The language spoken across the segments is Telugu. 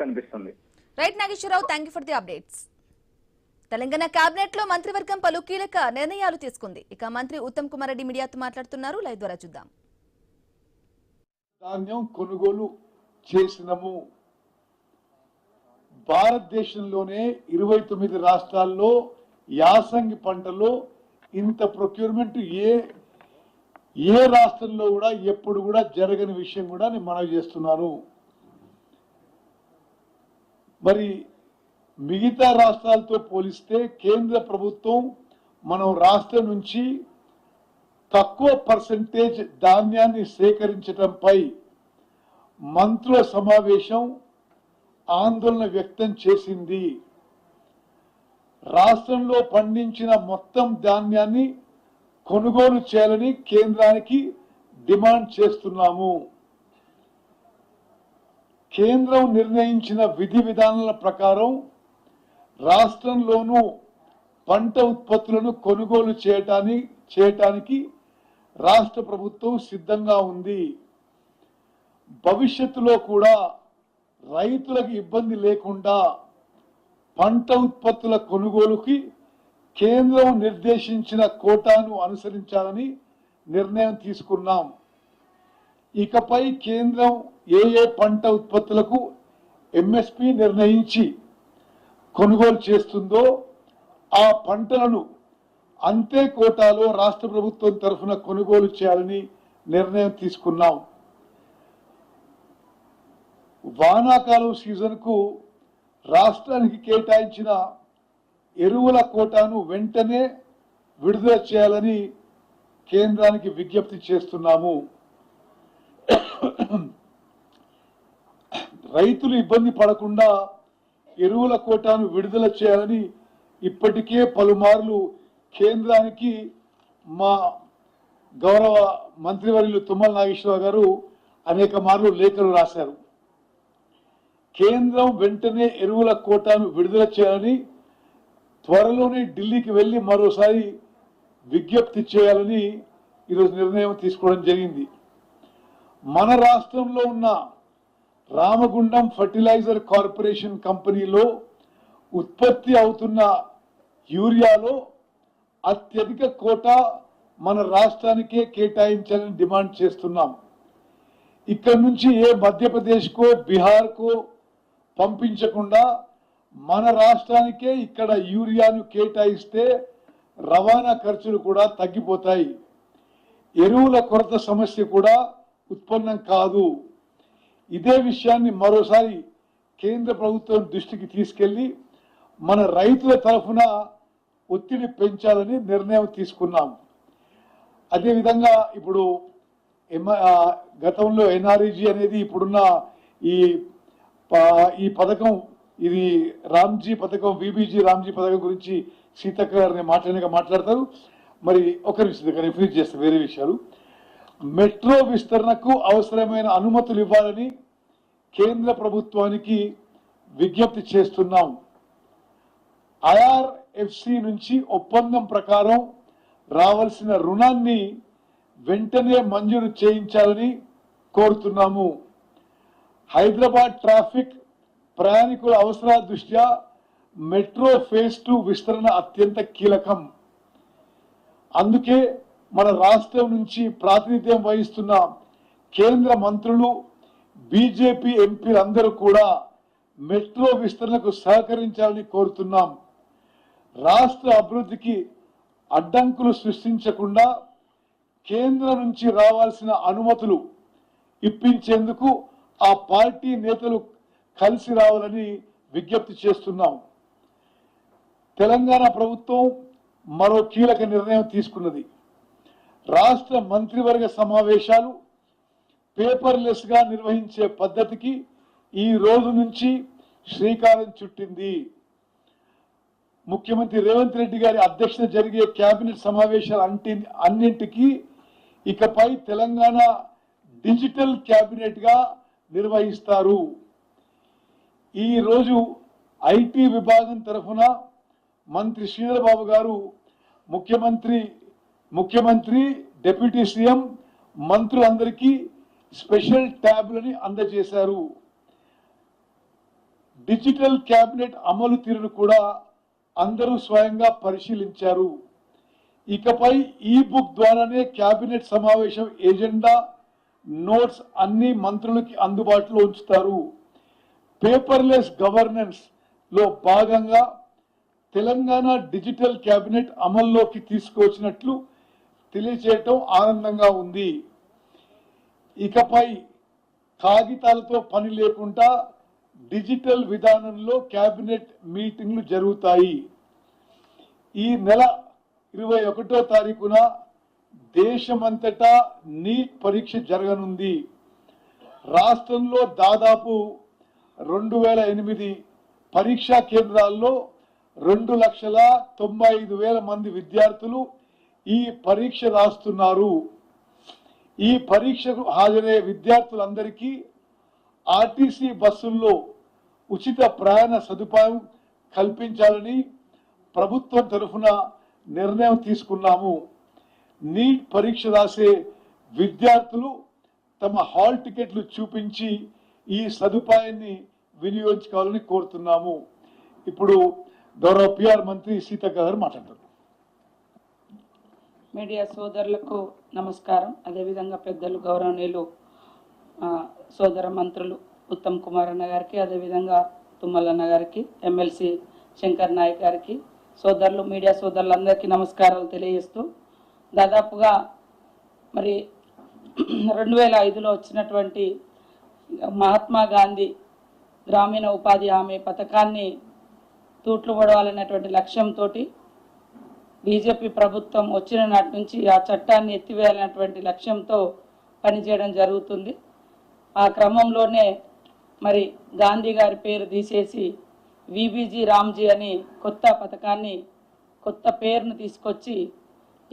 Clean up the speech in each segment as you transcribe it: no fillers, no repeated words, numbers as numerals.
కనిపిస్తుంది. Right Nageswararao, thank you for the updates. Telangana cabinet లో మంత్రివర్గం పలు కీలక నిర్ణయాలు తీసుకుంది. ఇక మంత్రి ఉత్తమ్ కుమార్ రెడ్డి మీడియాతో మాట్లాడుతున్నారు. లైవ్ ద్వారా చూద్దాం. ధాన్యం కొనుగోలు చేసినము. భారతదేశంలోనే 29 రాష్ట్రాల్లో యాసంగి పంటలో ఇంత ప్రొక్యూర్మెంట్ ఏ రాష్ట్రంలో కూడా ఎప్పుడు కూడా జరగని విషయం కూడా నేను మనవి చేస్తున్నాను. మరి మిగతా రాష్ట్రాలతో పోలిస్తే కేంద్ర ప్రభుత్వం మనం రాష్ట్రం నుంచి తక్కువ పర్సెంటేజ్ ధాన్యాన్ని సేకరించడంపై మంత్రుల సమావేశం ఆందోళన వ్యక్తం చేసింది. రాష్ట్రంలో పండించిన మొత్తం ధాన్యాన్ని కొనుగోలు చేయాలని కేంద్రానికి డిమాండ్ చేస్తున్నాము. కేంద్రం నిర్ణయించిన విధి విధానాల ప్రకారం రాష్ట్రంలోనూ పంట ఉత్పత్తులను కొనుగోలు చేయటానికి రాష్ట్ర ప్రభుత్వం సిద్ధంగా ఉంది. భవిష్యత్తులో కూడా రైతులకు ఇబ్బంది లేకుండా పంట ఉత్పత్తుల కొనుగోలుకి కేంద్రం నిర్దేశించిన కోటాను అనుసరించాలని నిర్ణయం తీసుకున్నాం. ఇకపై కేంద్రం ఏ పంట ఉత్పత్తులకు ఎంఎస్పి నిర్ణయించి కొనుగోలు చేస్తుందో ఆ పంటలను అంతే కోటాలో రాష్ట్ర ప్రభుత్వం తరఫున కొనుగోలు చేయాలని నిర్ణయం తీసుకున్నాం. వానాకాలం సీజన్కు రాష్ట్రానికి కేటాయించిన ఎరువుల కోటాను వెంటనే విడుదల చేయాలని కేంద్రానికి విజ్ఞప్తి చేస్తున్నాము. రైతులు ఇబ్బంది పడకుండా ఎరువుల కోటాను విడుదల చేయాలని ఇప్పటికే పలుమార్లు కేంద్రానికి మా గౌరవ మంత్రివర్యులు తుమ్మల నాగేశ్వరరావు గారు అనేక మార్లు లేఖలు రాశారు. కేంద్రం వెంటనే ఎరువుల కోటాను విడుదల చేయాలని త్వరలోనే ఢిల్లీకి వెళ్లి మరోసారి విజ్ఞప్తి చేయాలని ఈరోజు నిర్ణయం తీసుకోవడం జరిగింది. మన రాష్ట్రంలో ఉన్న రామగుండం ఫర్టిలైజర్ కార్పొరేషన్ కంపెనీలో ఉత్పత్తి అవుతున్న యూరియాలో అత్యధిక కోటా మన రాష్ట్రానికే కేటాయించాలని డిమాండ్ చేస్తున్నాం. ఇక్కడ నుంచి ఏ మధ్యప్రదేశ్కో బీహార్కో పంపించకుండా మన రాష్ట్రానికే ఇక్కడ యూరియాను కేటాయిస్తే రవాణా ఖర్చులు కూడా తగ్గిపోతాయి. ఎరువుల కొరత సమస్య కూడా ఉత్పన్నం కాదు. ఇదే విషయాన్ని మరోసారి కేంద్ర ప్రభుత్వం దృష్టికి తీసుకెళ్లి మన రైతుల తరఫున ఒత్తిడి పెంచాలని నిర్ణయం తీసుకున్నాం. అదేవిధంగా ఇప్పుడు గతంలో ఎన్ఆర్ఈజీ అనేది ఇప్పుడున్న ఈ పథకం, ఇది రామ్జీ పథకం, విబిజీ రామ్జీ పథకం గురించి సీతక్క గారిని మాట్లాడతారు. మరి ఒకరి రిఫ్యూజ్ చేస్తే వేరే విషయాలు. మెట్రో విస్తరణకు అవసరమైన అనుమతులు ఇవ్వాలని కేంద్ర ప్రభుత్వానికి విజ్ఞప్తి చేస్తున్నాం. ఐఆర్ఎఫ్సి నుంచి ఒప్పందం ప్రకారం రావాల్సిన రుణాన్ని వెంటనే మంజూరు చేయించాలని కోరుతున్నాము. హైదరాబాద్ ట్రాఫిక్ ప్రయాణికుల అవసరాల దృష్ట్యా మెట్రో ఫేజ్ 2 విస్తరణ అత్యంత కీలకం. అందుకే మన రాష్ట్రం నుంచి ప్రాతినిధ్యం వహిస్తున్న కేంద్ర మంత్రులు, బీజేపీ ఎంపీలందరూ కూడా మెట్రో విస్తరణకు సహకరించాలని కోరుతున్నాం. రాష్ట్ర అభివృద్ధికి అడ్డంకులు సృష్టించకుండా కేంద్రం నుంచి రావాల్సిన అనుమతులు ఇప్పించేందుకు ఆ పార్టీ నేతలు కలిసి రావాలని విజ్ఞప్తి చేస్తున్నాం. తెలంగాణ ప్రభుత్వం మరో కీలక నిర్ణయం తీసుకున్నది. రాష్ట్ర మంత్రివర్గ సమావేశాలు పేపర్లెస్ గా నిర్వహించే పద్ధతికి ఈ రోజు నుంచి శ్రీకారం చుట్టింది. ముఖ్యమంత్రి రేవంత్ రెడ్డి గారి అధ్యక్షత జరిగే కేబినెట్ సమావేశాలు అన్నింటికీ ఇకపై తెలంగాణ డిజిటల్ కేబినెట్ గా నిర్వహిస్తారు. ఈ రోజు ఐటీ విభాగం తరఫున మంత్రి శ్రీధర్ బాబు గారు ముఖ్యమంత్రి డిప్యూటీ సీఎం మంత్రులందరికీ స్పెషల్ ట్యాబ్లని అందజేశారు. డిజిటల్ క్యాబినెట్ అమలు తీరును కూడా అందరూ స్వయంగా పరిశీలించారు. ఇకపై ఈ బుక్ ద్వారానే క్యాబినెట్ సమావేశం ఎజెండా, నోట్స్ అన్ని మంత్రులకి అందుబాటులో ఉంచుతారు. పేపర్లెస్ గవర్నెన్స్ లో భాగంగా తెలంగాణ డిజిటల్ క్యాబినెట్ అమల్లోకి తీసుకొచ్చినట్లు తెలియజేయటం ఆనందంగా ఉంది. ఇకపై కాగితాలతో పని లేకుండా డిజిటల్ విధానంలో క్యాబినెట్ మీటింగ్లు జరుగుతాయి. ఈ నెల 21వ తారీఖున దేశమంతటా నీట్ పరీక్ష జరగనుంది. రాష్ట్రంలో దాదాపు 2008 పరీక్షా కేంద్రాల్లో 2,95,000 మంది విద్యార్థులు ఈ పరీక్ష రాస్తున్నారు. ఈ పరీక్షకు హాజరయ్యే విద్యార్థులందరికీ ఆర్టీసీ బస్సుల్లో ఉచిత ప్రయాణ సదుపాయం కల్పించాలని ప్రభుత్వం తరఫున నిర్ణయం తీసుకున్నాము. నీట్ పరీక్ష రాసే విద్యార్థులు తమ హాల్ టికెట్లు చూపించి ఈ సదుపాయాన్ని వినియోగించుకోవాలని కోరుతున్నాము. ఇప్పుడు గౌరవ పిఆర్ మంత్రి సీతక్క గారు మాట్లాడతారు. మీడియా సోదరులకు నమస్కారం. అదేవిధంగా పెద్దలు గౌరవనీయులు సోదర మంత్రులు ఉత్తమ్ కుమార్ అన్న గారికి, అదేవిధంగా తుమ్మల అన్న గారికి, ఎమ్మెల్సీ శంకర్ నాయక్ గారికి, సోదరులు మీడియా సోదరులందరికీ నమస్కారాలు తెలియజేస్తూ, దాదాపుగా మరి 2005లో వచ్చినటువంటి మహాత్మా గాంధీ గ్రామీణ ఉపాధి హామీ పథకాన్ని తూట్లు పడవాలనేటువంటి లక్ష్యంతో బీజేపీ ప్రభుత్వం వచ్చిన నాటి నుంచి ఆ చట్టాన్ని ఎత్తివేయాలనేటువంటి లక్ష్యంతో పనిచేయడం జరుగుతుంది. ఆ క్రమంలోనే మరి గాంధీ గారి పేరు తీసేసి విబిజి రామ్జీ అని కొత్త పథకాన్ని, కొత్త పేరును తీసుకొచ్చి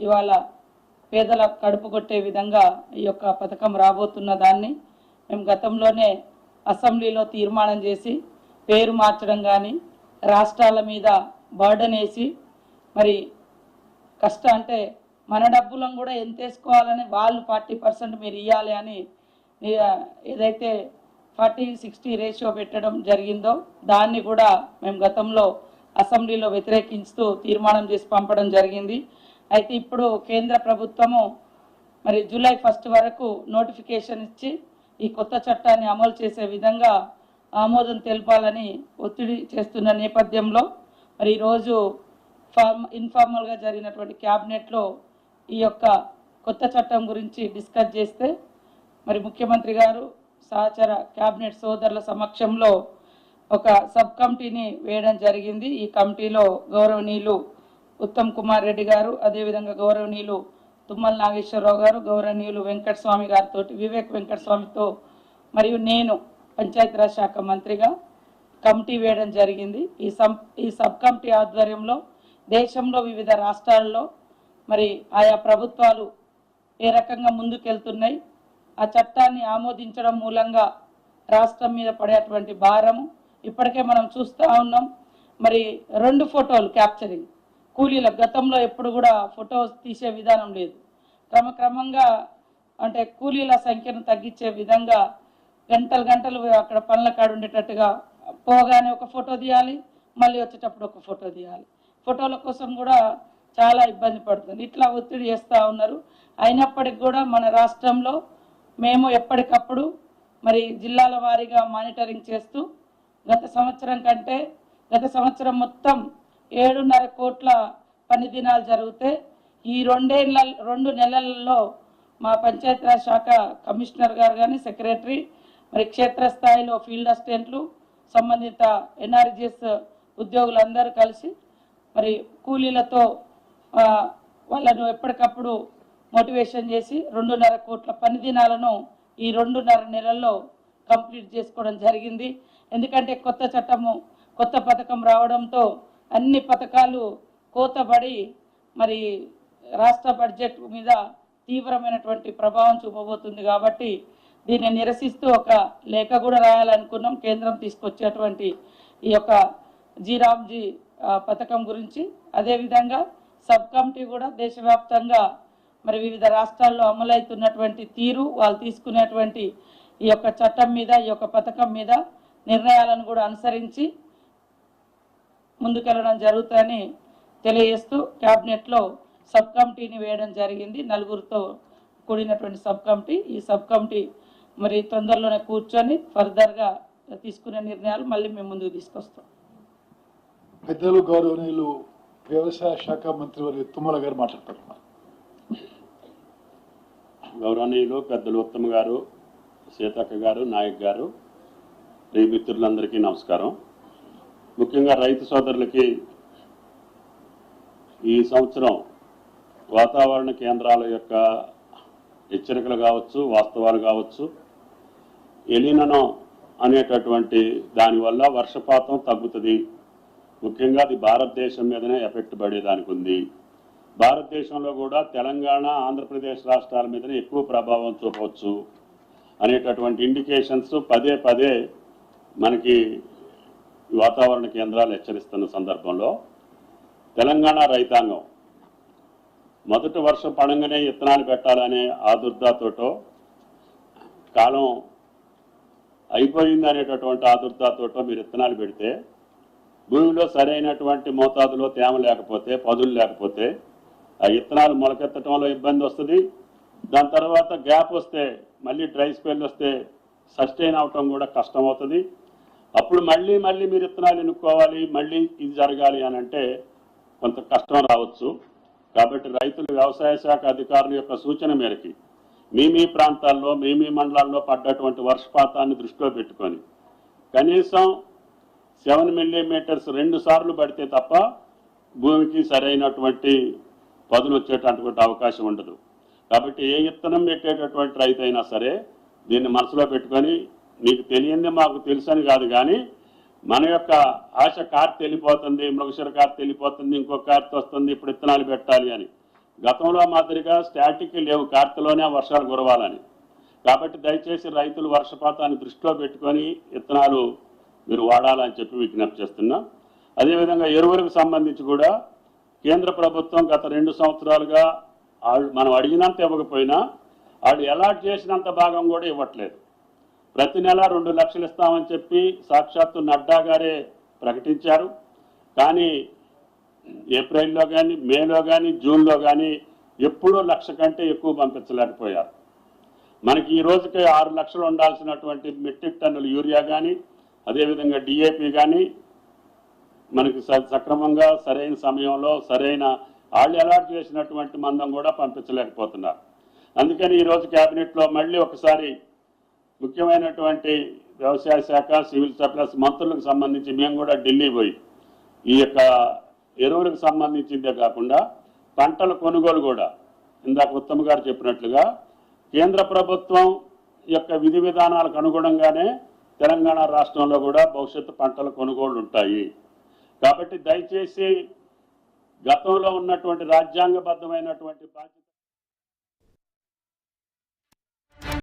ఇవాళ పేదల కడుపు కొట్టే విధంగా ఈ యొక్క పథకం రాబోతున్న దాన్ని మేము గతంలోనే అసెంబ్లీలో తీర్మానం చేసి పేరు మార్చడం కానీ, రాష్ట్రాల మీద బర్డన్ వేసి మరి అంటే మన డబ్బులను కూడా ఎంత వేసుకోవాలని వాళ్ళు 40% మీరు ఇవ్వాలి అని ఏదైతే 40-60 రేషియో పెట్టడం జరిగిందో దాన్ని కూడా మేము గతంలో అసెంబ్లీలో వ్యతిరేకిస్తూ తీర్మానం చేసి పంపడం జరిగింది. అయితే ఇప్పుడు కేంద్ర ప్రభుత్వము మరి జూలై 1 వరకు నోటిఫికేషన్ ఇచ్చి ఈ కొత్త చట్టాన్ని అమలు చేసే విధంగా ఆమోదం తెలపాలని ఒత్తిడి చేస్తున్న నేపథ్యంలో మరి ఈరోజు ఇన్ఫార్మల్గా జరిగినటువంటి క్యాబినెట్లో ఈ యొక్క కొత్త చట్టం గురించి డిస్కస్ చేస్తే మరి ముఖ్యమంత్రి గారు సహచర క్యాబినెట్ సోదరుల సమక్షంలో ఒక సబ్ కమిటీని వేయడం జరిగింది. ఈ కమిటీలో గౌరవనీయులు ఉత్తమ్ కుమార్ రెడ్డి గారు, అదేవిధంగా గౌరవనీయులు తుమ్మల నాగేశ్వరరావు గారు, గౌరవనీయులు వెంకటస్వామి గారితో, వివేక్ వెంకటస్వామితో మరియు నేను పంచాయతీరాజ్ శాఖ మంత్రిగా కమిటీ వేయడం జరిగింది. ఈ సబ్ కమిటీ ఆధ్వర్యంలో దేశంలో వివిధ రాష్ట్రాల్లో మరి ఆయా ప్రభుత్వాలు ఏ రకంగా ముందుకెళ్తున్నాయి, ఆ చట్టాన్ని ఆమోదించడం మూలంగా రాష్ట్రం మీద పడేటువంటి భారము ఇప్పటికే మనం చూస్తూ ఉన్నాం. మరి 2 ఫోటోలు క్యాప్చరింగ్ కూలీల గతంలో ఎప్పుడు కూడా ఫొటోస్ తీసే విధానం లేదు. క్రమక్రమంగా అంటే కూలీల సంఖ్యను తగ్గించే విధంగా గంటలు అక్కడ పనుల కాడ ఉండేటట్టుగా పోగానే ఒక ఫోటో తీయాలి, మళ్ళీ వచ్చేటప్పుడు ఒక ఫోటో తీయాలి. ఫోటోల కోసం కూడా చాలా ఇబ్బంది పడుతుంది. ఇట్లా ఒత్తిడి చేస్తూ ఉన్నారు. అయినప్పటికీ కూడా మన రాష్ట్రంలో మేము ఎప్పటికప్పుడు మరి జిల్లాల వారీగా మానిటరింగ్ చేస్తూ గత సంవత్సరం మొత్తం 7.5 కోట్ల పని దినాలు జరిగితే ఈ 2 నెలల్లో మా పంచాయతీరాజ్ శాఖ కమిషనర్ గారు కానీ, సెక్రటరీ, మరి క్షేత్రస్థాయిలో ఫీల్డ్ అసిస్టెంట్లు, సంబంధిత ఎన్ఆర్జిఎస్ ఉద్యోగులందరూ కలిసి మరి కూలీలతో వాళ్ళను ఎప్పటికప్పుడు మోటివేషన్ చేసి 2.5 కోట్ల పని దినాలను ఈ 2.5 నెలల్లో కంప్లీట్ చేసుకోవడం జరిగింది. ఎందుకంటే కొత్త పథకం రావడంతో అన్ని పథకాలు కోతబడి మరి రాష్ట్ర బడ్జెట్ మీద తీవ్రమైనటువంటి ప్రభావం చూపబోతుంది. కాబట్టి దీన్ని నిరసిస్తూ ఒక లేఖ కూడా రాయాలనుకున్నాం కేంద్రం తీసుకొచ్చేటువంటి ఈ యొక్క జీరామ్జీ పథకం గురించి. అదేవిధంగా సబ్ కమిటీ కూడా దేశవ్యాప్తంగా మరి వివిధ రాష్ట్రాల్లో అమలవుతున్నటువంటి తీరు, వాళ్ళు తీసుకునేటువంటి ఈ యొక్క చట్టం మీద, ఈ యొక్క పథకం మీద నిర్ణయాలను కూడా అనుసరించి ముందుకెళ్ళడం జరుగుతుందని తెలియజేస్తూ క్యాబినెట్లో సబ్ కమిటీని వేయడం జరిగింది. 4గురితో కూడినటువంటి సబ్ కమిటీ. ఈ సబ్ కమిటీ మరి తొందరలోనే కూర్చొని ఫర్దర్గా తీసుకునే నిర్ణయాలు మళ్ళీ మేము ముందుకు తీసుకొస్తాం. పెద్దలు గౌరవనీయులు వ్యవసాయ శాఖ మంత్రి వారి తుమ్మల గారు మాట్లాడతారు. గౌరవనీయులు పెద్దలు ఉత్తమ్ గారు, సీతక్క గారు, నాయక్ గారు, ప్రియ మిత్రులందరికీ నమస్కారం. ముఖ్యంగా రైతు సోదరులకి ఈ సంవత్సరం వాతావరణ కేంద్రాల యొక్క హెచ్చరికలు కావచ్చు, వాస్తవాలు కావచ్చు, ఎలినో అనేటటువంటి దానివల్ల వర్షపాతం తగ్గుతుంది. ముఖ్యంగా అది భారతదేశం మీదనే ఎఫెక్ట్ పడేదానికి ఉంది. భారతదేశంలో కూడా తెలంగాణ, ఆంధ్రప్రదేశ్ రాష్ట్రాల మీదనే ఎక్కువ ప్రభావం చూపవచ్చు అనేటటువంటి ఇండికేషన్స్ పదే పదే మనకి వాతావరణ కేంద్రాలు హెచ్చరిస్తున్న సందర్భంలో తెలంగాణ రైతాంగం మొదటి వర్షం పడంగానే విత్తనాలు పెట్టాలనే ఆదుర్దాతోటో, కాలం అయిపోయింది అనేటటువంటి ఆదుర్దాతోటో మీరు విత్తనాలు పెడితే భూమిలో సరైనటువంటి మోతాదులో తేమ లేకపోతే, పదులు లేకపోతే ఆ విత్తనాలు మొలకెత్తడంలో ఇబ్బంది వస్తుంది. దాని తర్వాత గ్యాప్ వస్తే, మళ్ళీ డ్రై స్పెల్ వస్తే సస్టైన్ అవటం కూడా కష్టం అవుతుంది. అప్పుడు మళ్ళీ మీరు విత్తనాలు ఎన్నుకోవాలి, మళ్ళీ ఇది జరగాలి అని అంటే కొంత కష్టం రావచ్చు. కాబట్టి రైతులు వ్యవసాయ శాఖ అధికారుల యొక్క సూచన మేరకి మీ ప్రాంతాల్లో, మీ మండలాల్లో పడ్డటువంటి వర్షపాతాన్ని దృష్టిలో పెట్టుకొని కనీసం 7 మిల్లీమీటర్స్ 2 సార్లు పడితే తప్ప భూమికి సరైనటువంటి పదులు వచ్చేటటువంటి అవకాశం ఉండదు. కాబట్టి ఏ విత్తనం పెట్టేటటువంటి రైతు అయినా సరే దీన్ని మనసులో పెట్టుకొని, మీకు తెలియంది మాకు తెలుసని కాదు, కానీ మన యొక్క ఆశ కార్తె వెళ్ళిపోతుంది, మృగశిర కార్తె వెళ్ళిపోతుంది, ఇంకొక కార్తె వస్తుంది, ఇప్పుడు విత్తనాలు పెట్టాలి అని. గతంలో మాదిరిగా స్టాటిక్ లేవు, కార్తెలోనే వర్షాలు కురవాలని. కాబట్టి దయచేసి రైతులు వర్షపాతాన్ని దృష్టిలో పెట్టుకొని విత్తనాలు మీరు వాడాలని చెప్పి విజ్ఞప్తి చేస్తున్నా. అదేవిధంగా ఎరువులకు సంబంధించి కూడా కేంద్ర ప్రభుత్వం గత 2 సంవత్సరాలుగా మనం అడిగినంత ఇవ్వకపోయినా వాళ్ళు అలాట్ చేసినంత భాగం కూడా ఇవ్వట్లేదు. ప్రతి నెల 2 లక్షలు ఇస్తామని చెప్పి సాక్షాత్తు నడ్డా గారే ప్రకటించారు. కానీ ఏప్రిల్లో కానీ, మేలో కానీ, జూన్లో కానీ ఎప్పుడూ 1 లక్ష కంటే ఎక్కువ పంపించలేకపోయారు. మనకి ఈ రోజుకి 6 లక్షలు ఉండాల్సినటువంటి మెట్రిక్ టన్నులు యూరియా కానీ, అదేవిధంగా డిఏపి కానీ మనకి సక్రమంగా సరైన సమయంలో సరైన వాళ్ళు అలాట్ చేసినటువంటి మందం కూడా పంపించలేకపోతున్నారు. అందుకని ఈరోజు క్యాబినెట్లో మళ్ళీ ఒకసారి ముఖ్యమైనటువంటి వ్యవసాయ శాఖ, సివిల్ సప్లైస్ మంత్రులకు సంబంధించి మేము కూడా ఢిల్లీ పోయి ఈ యొక్క ఎరువులకు సంబంధించిందే కాకుండా పంటల కొనుగోలు కూడా ఇందాక ఉత్తమ్ గారు చెప్పినట్లుగా కేంద్ర ప్రభుత్వం యొక్క విధి విధానాలకు అనుగుణంగానే తెలంగాణ రాష్ట్రంలో కూడా భవిష్యత్తు పంటల కొనుగోళ్లు ఉంటాయి. కాబట్టి దయచేసి గతంలో ఉన్నటువంటి రాజ్యాంగబద్ధమైనటువంటి బాధ్యత